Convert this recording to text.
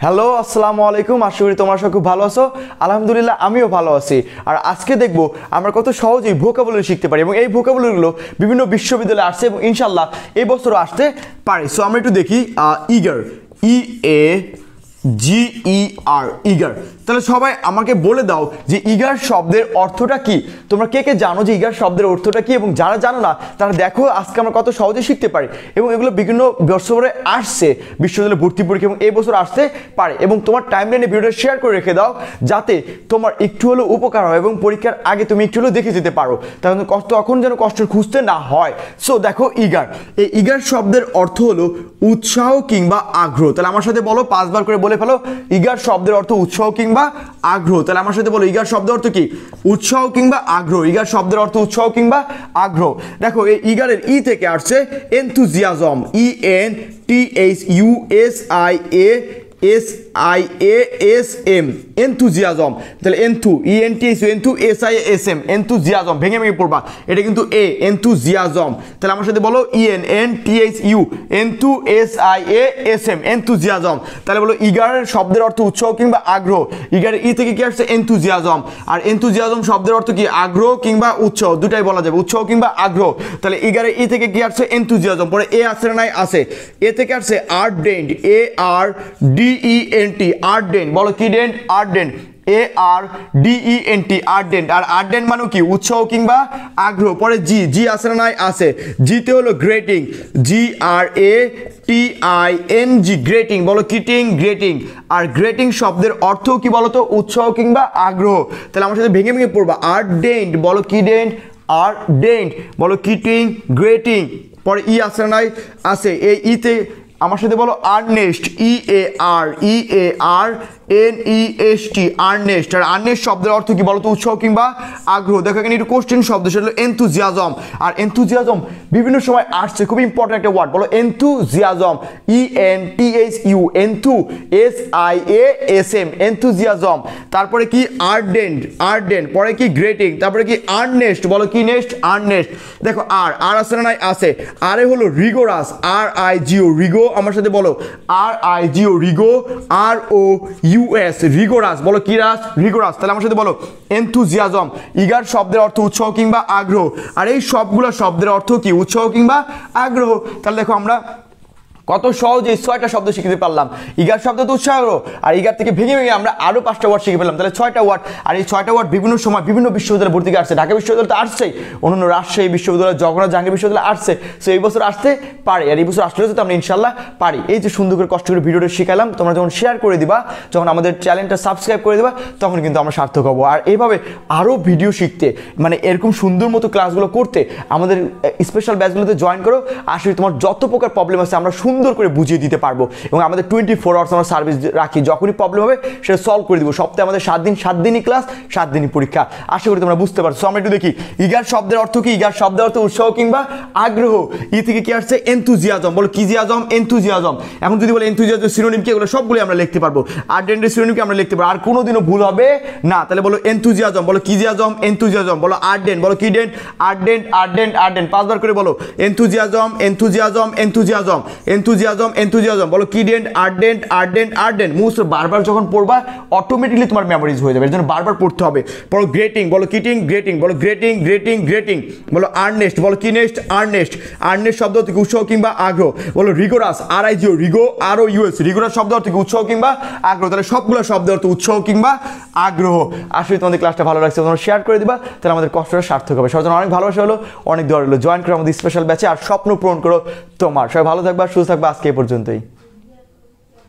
Hello আসসালামু আলাইকুম, আশা করি তোমরা সবাই খুব ভালো আছো। আলহামদুলিল্লাহ আমিও ভালো আছি। আর আজকে দেখবো আমরা কত সহজেই ভোকাবুলারি শিখতে পারি এবং এই ভোকাবুলারিগুলো বিভিন্ন বিশ্ববিদ্যালয়ে আসছে এবং ইনশাল্লাহ এই বছরও আসতে পারে। সো আমরা একটু দেখি ইগার, EAGER, ইগার। তাহলে সবাই আমাকে বলে দাও যে ইগার শব্দের অর্থটা কি। তোমরা কে কে জানো যে ইগার শব্দের অর্থটা কি, এবং যারা জানো না তারা দেখো আজকে আমরা কত সহজে শিখতে পারি। এবং এগুলো বিভিন্ন বছরে আসছে, বিশ্ববিদ্যালয়ে ভর্তি পরীক্ষা এবং এই বছর আসতে পারে। এবং তোমার টাইমলাইনে ভিডিওটা শেয়ার করে রেখে দাও যাতে তোমার একটু হলেও উপকার হয় এবং পরীক্ষার আগে তুমি একটু হলেও দেখে যেতে পারো, তখন তখন যেন কষ্ট খুঁজতে না হয়। সো দেখো ইগার, এই ইগার শব্দের অর্থ হলো উৎসাহ কিংবা আগ্রহ। তাহলে আমার সাথে বলো, 5 বার করে বলে ফেলো। ইগার শব্দের অর্থ উৎসাহ কিংবা আগ্রহ। তাহলে আমার সাথে বলো ইগার শব্দের অর্থ কি? উৎসাহ কিংবা আগ্রহ। ইগার শব্দের অর্থ উৎসাহ কিংবা আগ্রহ। দেখো এই ইগারের ই থেকে আসছে এনথুজিয়াজম, ENTHUSIASM, এনথুজিয়াজম। তাহলে ENTHUSIASM, এনথুজিয়াজম ভেঙে ভেঙে পড়বা, এটা কিন্তু এনথুজিয়াজম। তাহলে আমার সাথে বলো ENNTHU, এনথুজিয়াজম। তাহলে বলো ইগারের শব্দের অর্থ উৎসাহ কিংবা আগ্রহ। ইগারের ই থেকে কি আসছে? এনথুজিয়াজম। আর এনথুজিয়াজম শব্দের অর্থ কি? আগ্রহ কিংবা উৎসাহ, দুটাই বলা যাবে, উৎসাহ কিংবা আগ্রহ। তাহলে ইগারের ই থেকে কি আসছে? এনথুজিয়াজম। পরে এ আসছে না? নাই আছে। এ থেকে আসছে আর্ডেন্ট, ARDENT, আর্ডেন্ট। বলো কি ডেন্ট? Ardent, ARDENT, ardent. আর আর্ডেন্ট মানে কি? উৎসাহ কিংবা আগ্রহ। পরে জি আসে না? নাই আছে। জিতে হলো গ্রেটিং, GRATING, গ্রেটিং। বলো কিটিং, গ্রেটিং। আর গ্রেটিং শব্দের অর্থ কি বলতো? উৎসাহ কিংবা আগ্রহ। তাহলে আমার সাথে ভেঙে ভেঙে পড়বা। আর্ডেন্ট, বলো কি ডেন্ট? আর্ডেন্ট। বলো কিটিং, গ্রেটিং। পরে ই আসে না? নাই আছে। এই ইতে আমার সাথে বলো আর্নেস্ট, EARNEST, আর্নেস্ট। আর আর্নেস্ট শব্দের অর্থ কি বলতো? উৎসাহ কিংবা আগ্রহ। দেখো এখানে একটু কোশ্চেন শব্দ, সেটা হলো এনথুজিয়াজম। আর এনথুজিয়াজম বিভিন্ন সময় আসছে, খুব ইম্পর্টেন্ট একটা ওয়ার্ড। বলো এনথুজিয়াজম, ENTHUSIASM, এনথুজিয়াজম। তারপরে কি? আর্ডেন্ট। পরে কি? গ্রেটিং। তারপরে কি? আর্নেস্ট। বলো কি নেস্ট? আর্নেস্ট। দেখো আর আছে না? নাই আছে। আরে হলো রিগোরাস, RIGO, রিগো। আমার সাথে বলো RIGO, রিগো, ROUS, রিগোরাস। বলো কি রাস? রিগোরাস। তাহলে আমার সাথে বলো এনথুজিয়াজম। ইগার শব্দের অর্থ উৎসাহ কিংবা আগ্রহ। আর এই সবগুলো শব্দের অর্থ কি? উৎসাহ কিংবা আগ্রহ। তাহলে দেখো আমরা কত সহজে 6টা শব্দ শিখতে পারলাম। ইগার শব্দ তো উৎসাহ, আর ইগার থেকে ভেঙে ভেঙে আমরা আরো 5টা ওয়ার্ড শিখে পেলাম। তাহলে 6টা ওয়ার্ড। আর এই 6টা ওয়ার্ড বিভিন্ন সময় বিভিন্ন বিশ্ববিদ্যালয়ে ভর্তি আসছে। ঢাকা বিশ্ববিদ্যালয় তো আসছেই, অন্যান্য রাজশাহী বিশ্ববিদ্যালয়, জগন্নাথ জাহাঙ্গীর বিশ্ববিদ্যালয় আসছে। সো এই বছর আসতে পারে, আর এই বছর আসলে তো আমরা ইনশাল্লাহ পারি। এই যে সুন্দর করে কষ্ট করে ভিডিওটা শিখালাম, তোমরা যখন শেয়ার করে দিবা, যখন আমাদের চ্যানেলটা সাবস্ক্রাইব করে দিবা, তখন কিন্তু আমরা সার্থক হবো। আর এইভাবে আরও ভিডিও শিখতে, মানে এরকম সুন্দর মতো ক্লাসগুলো করতে আমাদের স্পেশাল ব্যাচগুলোতে জয়েন করো। আসলে তোমার যত প্রকার প্রবলেম আছে আমরা সুন্দর করে বুঝিয়ে দিতে পারবো। এবং আমাদের 24 আওয়ার্স আমরা সার্ভিস রাখি, যখনই প্রবলেম হবে সেটা সলভ করে দিব। সপ্তাহে আমাদের 7 দিন, 7 দিনই ক্লাস, 7 দিনই পরীক্ষা। আশা করি তোমরা বুঝতে পারছো। আমরা একটু দেখি ইগার শব্দের অর্থ কি। ইগার শব্দের অর্থ উৎসাহ কিংবা আগ্রহ। ই থেকে কি আসছে? এনথুজিয়াজম। বলো কি জিয়াজম? এনথুজিয়াজম। এখন যদি বলে এনথুজিয়াজম সিনোনিম কি, এগুলো সবগুলো আমরা লিখতে পারবো। আর্ডেন্টের সিনোনিম কি আমরা লিখতে পারবো, আর কোনোদিনও ভুল হবে না। তাহলে বলো এনথুজিয়াজম। বলো কি জিয়াজম? এনথুজিয়াজম। বলো আর্ডেন্ট। বলো কি ডেন্ট? Ardent, ardent, ardent. 5 বার করে বলো enthusiasm, enthusiasm, enthusiasm, enthusiasm, enthusiasm. বলো কি ডেন্ট? Ardent, ardent, ardent. মুখস্থ বারবার যখন পড়বা অটোমেটিকলি তোমার মেমোরিজ হয়ে যাবে, এর জন্য বারবার পড়তে হবে। বলো গ্রেটিং। বলো কিটিং, গ্রেটিং। বলো গ্রেটিং, গ্রেটিং, গ্রেটিং। বলো আর্নেস্ট। বলো কি নেস্ট? আর্নেস্ট। আর্নেস্ট শব্দ থেকে উৎসাহ কিংবা আগ্রহ। বলো রিগোরাস, RIGO, রিগো, ROUS, রিগোরাস শব্দ থেকে উৎসাহ কিংবা আগ্রহ। তাহলে সবগুলো শব্দ অর্থ উৎসাহ কিংবা আগ্রহ। আসলে তোমাদের ক্লাসটা ভালো লাগছে, তোমরা শেয়ার করে দিবা, তাহলে আমাদের কষ্টটা সার্থক হবে। সবার জন্য অনেক ভালোবাসা হলো, অনেক দোয়া হলো। জয়েন করো আমাদের স্পেশাল ব্যাচে, আর স্বপ্ন পূরণ করো তোমার। সবাই ভালো থাকবা, সুস্থ থাকবা। আজকে এই পর্যন্তই।